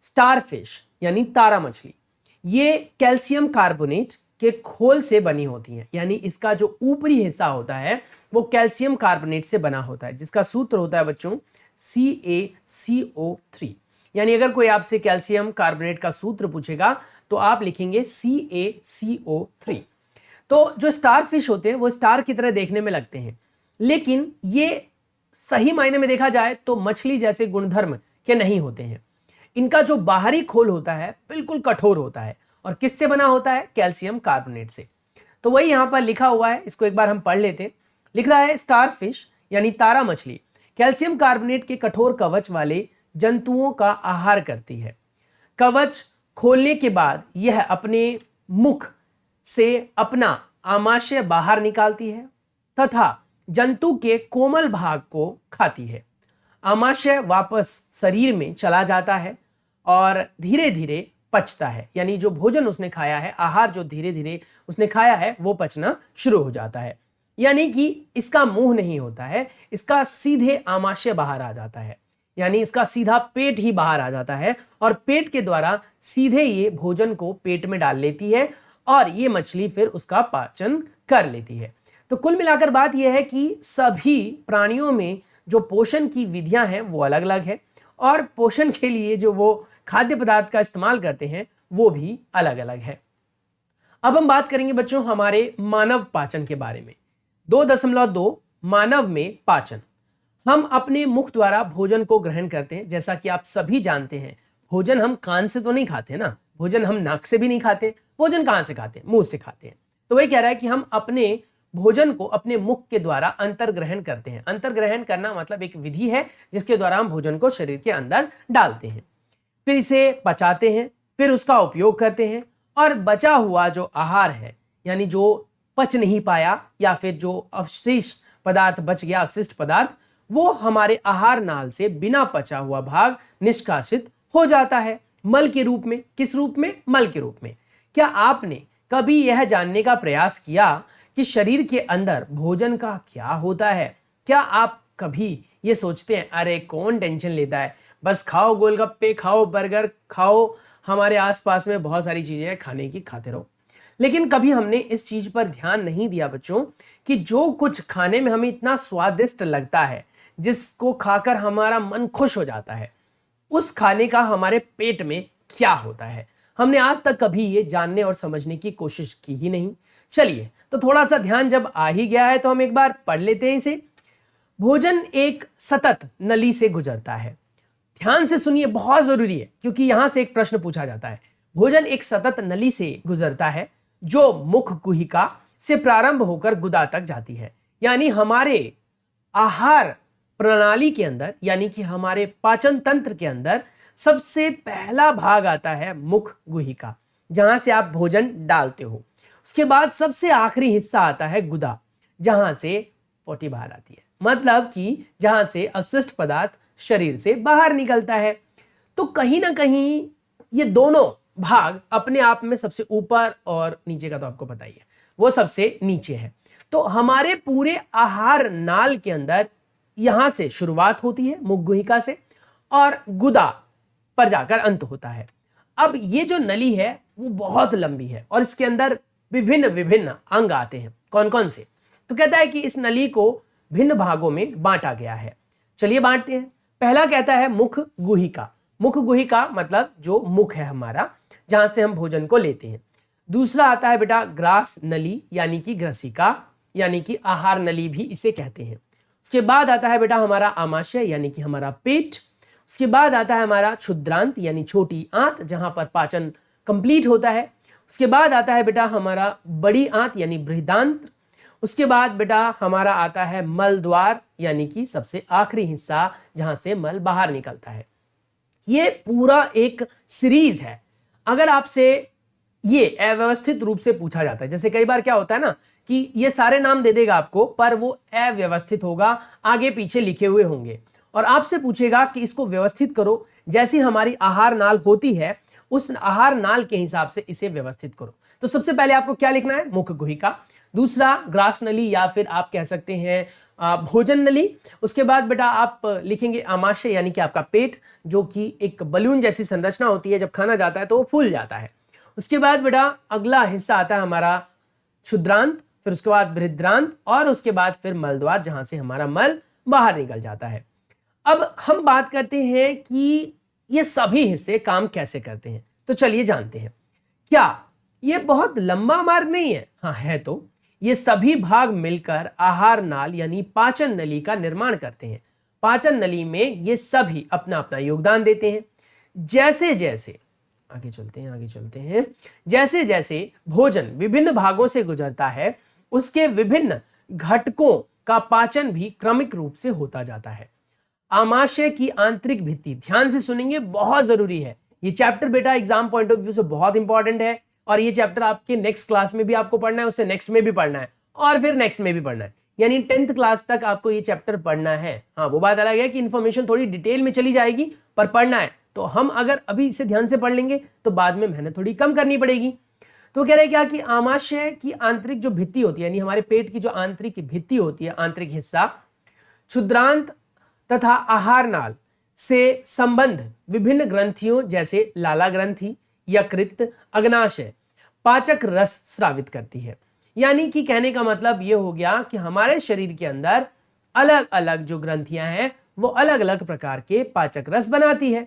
Starfish यानी तारा मछली, ये कैल्शियम कार्बोनेट के खोल से बनी होती हैं, यानी इसका जो ऊपरी हिस्सा होता है वो कैल्शियम कार्बोनेट से बना होता है, जिसका सूत्र होता है बच्चों CaCO3। यानी अगर कोई आपसे कैल्शियम कार्बोनेट का सूत्र पूछेगा तो आप लिखेंगे CaCO3। तो जो स्टारफिश होते हैं वो स्टार की तरह देखने में लगते हैं, लेकिन ये सही मायने में देखा जाए तो मछली जैसे गुणधर्म के नहीं होते हैं। इनका जो बाहरी खोल होता है बिल्कुल कठोर होता है और किससे बना होता है? कैल्शियम कार्बोनेट से। तो वही यहां पर लिखा हुआ है, इसको एक बार हम पढ़ लेते हैं। लिख रहा है स्टारफिश यानी तारा मछली कैल्शियम कार्बोनेट के कठोर कवच वाले जंतुओं का आहार करती है। कवच खोलने के बाद यह अपने मुख से अपना आमाशय बाहर निकालती है तथा जंतु के कोमल भाग को खाती है। आमाशय वापस शरीर में चला जाता है और धीरे धीरे पचता है, यानी जो भोजन उसने खाया है, आहार जो धीरे धीरे उसने खाया है वो पचना शुरू हो जाता है। यानी कि इसका मुंह नहीं होता है, इसका सीधे आमाशय बाहर आ जाता है, यानी इसका सीधा पेट ही बाहर आ जाता है और पेट के द्वारा सीधे ये भोजन को पेट में डाल लेती है और ये मछली फिर उसका पाचन कर लेती है। तो कुल मिलाकर बात यह है कि सभी प्राणियों में जो पोषण की विधियां हैं वो अलग अलग है और पोषण के लिए जो वो खाद्य पदार्थ का इस्तेमाल करते हैं वो भी अलग अलग है। अब हम बात करेंगे बच्चों हमारे मानव पाचन के बारे में। 2.2 मानव में पाचन। हम अपने मुख द्वारा भोजन को ग्रहण करते हैं। जैसा कि आप सभी जानते हैं, भोजन हम कान से तो नहीं खाते ना, भोजन हम नाक से भी नहीं खाते, भोजन कहां से खाते हैं? मुंह से खाते हैं। तो वही कह रहा है कि हम अपने भोजन को अपने मुख के द्वारा अंतर्ग्रहण करते हैं। अंतर्ग्रहण करना मतलब एक विधि है जिसके द्वारा हम भोजन को शरीर के अंदर डालते हैं, फिर इसे पचाते हैं, फिर उसका उपयोग करते हैं और बचा हुआ जो आहार है, यानी जो पच नहीं पाया या फिर जो अवशिष्ट पदार्थ बच गया, अवशिष्ट पदार्थ, वो हमारे आहार नाल से बिना पचा हुआ भाग निष्कासित हो जाता है मल के रूप में। किस रूप में? मल के रूप में। क्या आपने कभी यह जानने का प्रयास किया कि शरीर के अंदर भोजन का क्या होता है? क्या आप कभी ये सोचते हैं अरे कौन टेंशन लेता है, बस खाओ, गोलगप्पे खाओ, बर्गर खाओ, हमारे आसपास में बहुत सारी चीजें हैं खाने की, खाते रहो। लेकिन कभी हमने इस चीज पर ध्यान नहीं दिया बच्चों कि जो कुछ खाने में हमें इतना स्वादिष्ट लगता है, जिसको खाकर हमारा मन खुश हो जाता है, उस खाने का हमारे पेट में क्या होता है? हमने आज तक कभी ये जानने और समझने की कोशिश की ही नहीं। चलिए, तो थोड़ा सा ध्यान जब आ ही गया है तो हम एक बार पढ़ लेते हैं इसे। भोजन एक सतत नली से गुजरता है। ध्यान से सुनिए, बहुत जरूरी है, क्योंकि यहां से एक प्रश्न पूछा जाता है। भोजन एक सतत नली से गुजरता है जो मुख गुहिका से प्रारंभ होकर गुदा तक जाती है। यानी हमारे आहार प्रणाली के अंदर, यानी कि हमारे पाचन तंत्र के अंदर सबसे पहला भाग आता है मुख गुहिका, जहां से आप भोजन डालते हो। उसके बाद सबसे आखिरी हिस्सा आता है गुदा, जहां से पोटी बाहर आती है, मतलब कि जहां से अवशिष्ट पदार्थ शरीर से बाहर निकलता है। तो कहीं ना कहीं ये दोनों भाग अपने आप में सबसे ऊपर, और नीचे का तो आपको पता ही है वो सबसे नीचे है। तो हमारे पूरे आहार नाल के अंदर यहां से शुरुआत होती है मुख गुहिका से और गुदा पर जाकर अंत होता है। अब ये जो नली है वो बहुत लंबी है और इसके अंदर विभिन्न विभिन्न अंग आते हैं। कौन कौन से? तो कहता है कि इस नली को भिन्न भागों में बांटा गया है। चलिए बांटते हैं। पहला कहता है मुख गुहिका। मुख गुहिका मतलब जो मुख है हमारा, जहां से हम भोजन को लेते हैं। दूसरा आता है बेटा ग्रास नली, यानी कि ग्रसिका, यानी कि आहार नली भी इसे कहते हैं। उसके बाद आता है बेटा हमारा आमाशय, यानी कि हमारा पेट। उसके बाद आता है हमारा क्षुद्रांत, यानी छोटी आंत, जहां पर पाचन कंप्लीट होता है। उसके बाद आता है बेटा हमारा बड़ी आंत, यानी बृहदांत्र। उसके बाद बेटा हमारा आता है मल द्वार, यानी कि सबसे आखिरी हिस्सा जहां से मल बाहर निकलता है। ये पूरा एक सीरीज है। अगर आपसे ये अव्यवस्थित रूप से पूछा जाता है, जैसे कई बार क्या होता है ना कि ये सारे नाम दे देगा आपको, पर वो अव्यवस्थित होगा, आगे पीछे लिखे हुए होंगे, और आपसे पूछेगा कि इसको व्यवस्थित करो, जैसी हमारी आहार नाल होती है उस आहार नाल के हिसाब से इसे व्यवस्थित करो। तो सबसे पहले आपको क्या लिखना है? मुख गुहिका। दूसरा ग्रास नली या फिर आप कह सकते हैं भोजन नली। उसके बाद बेटा आप लिखेंगे आमाशय यानी कि आपका पेट, जो कि एक बलून जैसी संरचना होती है, जब खाना जाता है तो वो फूल जाता है। उसके बाद बेटा अगला हिस्सा आता है हमारा क्षुद्रांत, फिर उसके बाद बृहद्रांत और उसके बाद फिर मलद्वार, जहां से हमारा मल बाहर निकल जाता है। अब हम बात करते हैं कि ये सभी हिस्से काम कैसे करते हैं, तो चलिए जानते हैं। क्या ये बहुत लंबा मार्ग नहीं है? हाँ है। तो ये सभी भाग मिलकर आहार नाल यानी पाचन नली का निर्माण करते हैं। पाचन नली में ये सभी अपना अपना योगदान देते हैं। जैसे जैसे आगे चलते हैं, जैसे जैसे भोजन विभिन्न भागों से गुजरता है, उसके विभिन्न घटकों का पाचन भी क्रमिक रूप से होता जाता है। आमाशय की आंतरिक भित्ति, ध्यान से सुनेंगे, बहुत जरूरी है ये चैप्टर बेटा, एग्जाम पॉइंट ऑफ व्यू से बहुत इंपॉर्टेंट है। और ये चैप्टर आपके नेक्स्ट क्लास में भी आपको पढ़ना है, उससे नेक्स्ट में भी पढ़ना है और फिर नेक्स्ट में भी पढ़ना है, यानी 10th क्लास तक आपको ये चैप्टर पढ़ना है। हाँ, वो बात अलग है कि इंफॉर्मेशन थोड़ी डिटेल में चली जाएगी, पर पढ़ना है। तो हम अगर अभी इसे ध्यान से पढ़ लेंगे तो बाद में मेहनत थोड़ी कम करनी पड़ेगी। तो कह रहे क्या कि आमाशय की आंतरिक जो भित्ति होती है, यानी हमारे पेट की जो आंतरिक भित्ति होती है, आंतरिक हिस्सा, क्षुद्रांत तथा आहार नाल से संबंध विभिन्न ग्रंथियों जैसे लाला ग्रंथि, यकृत, अग्नाशय, पाचक रस स्रावित करती है। यानी कि कहने का मतलब यह हो गया कि हमारे शरीर के अंदर अलग अलग जो ग्रंथियां हैं वो अलग अलग प्रकार के पाचक रस बनाती है।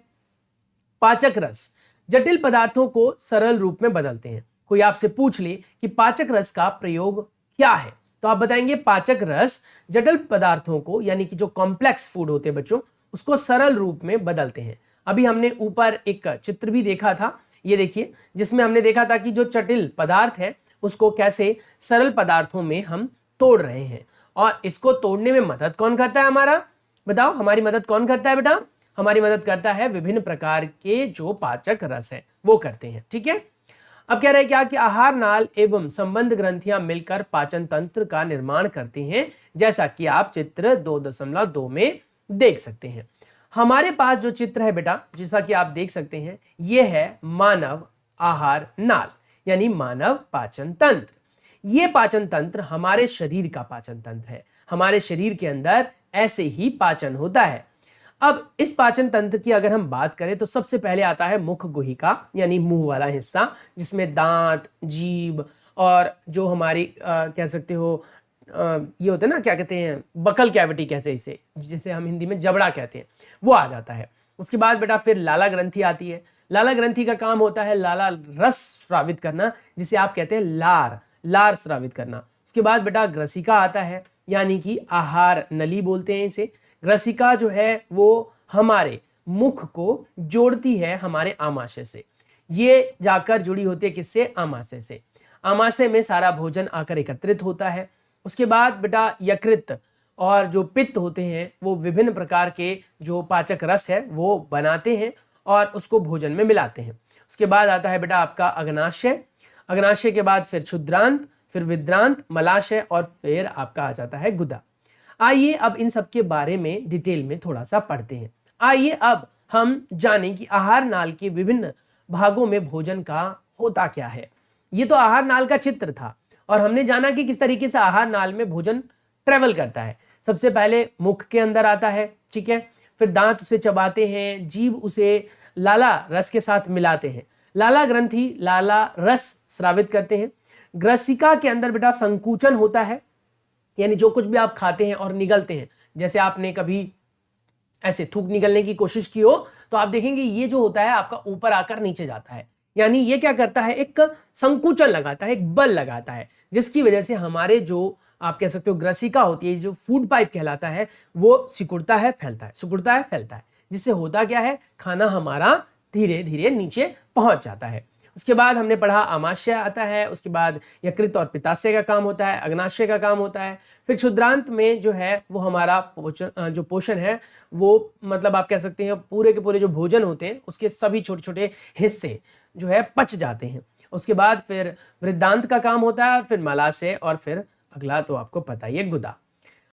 पाचक रस जटिल पदार्थों को सरल रूप में बदलते हैं। कोई आपसे पूछ ले कि पाचक रस का प्रयोग क्या है, तो आप बताएंगे पाचक रस जटिल पदार्थों को, यानी कि जो कॉम्प्लेक्स फूड होते हैं बच्चों, उसको सरल रूप में बदलते हैं। अभी हमने ऊपर एक चित्र भी देखा था, ये देखिए, जिसमें हमने देखा था कि जो जटिल पदार्थ है उसको कैसे सरल पदार्थों में हम तोड़ रहे हैं। और इसको तोड़ने में मदद कौन करता है हमारा, बताओ, हमारी मदद कौन करता है बेटा? हमारी मदद करता है विभिन्न प्रकार के जो पाचक रस है वो करते हैं। ठीक है, अब कह रहे हैं क्या कि आहार नाल एवं संबंध ग्रंथियां मिलकर पाचन तंत्र का निर्माण करती हैं, जैसा कि आप चित्र 2.2 में देख सकते हैं। हमारे पास जो चित्र है बेटा, जैसा कि आप देख सकते हैं, यह है मानव आहार नाल यानी मानव पाचन तंत्र। यह पाचन तंत्र हमारे शरीर का पाचन तंत्र है। हमारे शरीर के अंदर ऐसे ही पाचन होता है। अब इस पाचन तंत्र की अगर हम बात करें तो सबसे पहले आता है मुख गुहिका यानी मुंह वाला हिस्सा, जिसमें दांत, जीभ और जो हमारी कह सकते हो ये होता है ना, क्या कहते हैं, बकल कैविटी कैसे, इसे जिसे हम हिंदी में जबड़ा कहते हैं, वो आ जाता है। उसके बाद बेटा फिर लाला ग्रंथि आती है। लाला ग्रंथि का काम होता है लाला रस स्रावित करना, जिसे आप कहते हैं लार स्रावित करना। उसके बाद बेटा ग्रसिका आता है, यानी कि आहार नली बोलते हैं इसे। ग्रसिका जो है वो हमारे मुख को जोड़ती है हमारे आमाशय से। ये जाकर जुड़ी होती है किससे? आमाशय से। आमाशय में सारा भोजन आकर एकत्रित होता है। उसके बाद बेटा यकृत और जो पित्त होते हैं वो विभिन्न प्रकार के जो पाचक रस है वो बनाते हैं और उसको भोजन में मिलाते हैं। उसके बाद आता है बेटा आपका अग्नाशय। अग्नाशय के बाद फिर क्षुद्रांत, फिर विद्रांत, मलाशय और फिर आपका आ जाता है गुदा। आइए अब इन सब के बारे में डिटेल में थोड़ा सा पढ़ते हैं। आइए अब हम जानें कि आहार नाल के विभिन्न भागों में भोजन का होता क्या है। ये तो आहार नाल का चित्र था और हमने जाना कि किस तरीके से आहार नाल में भोजन ट्रेवल करता है। सबसे पहले मुख के अंदर आता है, ठीक है, फिर दांत उसे चबाते हैं, जीभ उसे लाला रस के साथ मिलाते हैं, लाला ग्रंथि लाला रस स्रावित करते हैं। ग्रसिका के अंदर बेटा संकुचन होता है, यानी जो कुछ भी आप खाते हैं और निगलते हैं, जैसे आपने कभी ऐसे थूक निगलने की कोशिश की हो तो आप देखेंगे ये जो होता है आपका ऊपर आकर नीचे जाता है, यानी ये क्या करता है, एक संकुचन लगाता है, एक बल लगाता है, जिसकी वजह से हमारे जो आप कह सकते हो ग्रसिका होती है, जो फूड पाइप कहलाता है, वो सिकुड़ता है फैलता है, सिकुड़ता है फैलता है, जिससे होता क्या है, खाना हमारा धीरे धीरे नीचे पहुंच जाता है। उसके बाद हमने पढ़ा आमाशय आता है, उसके बाद यकृत और पित्ताशय का काम होता है, अग्नाशय का काम होता है, फिर क्षुद्रांत में जो है वो हमारा जो पोषण है वो मतलब आप कह सकते हैं पूरे के पूरे जो भोजन होते हैं उसके सभी छोटे छोटे हिस्से जो है पच जाते हैं। उसके बाद फिर वृद्धांत का काम होता है और फिर मलाशय और फिर अगला तो आपको पता ही है गुदा।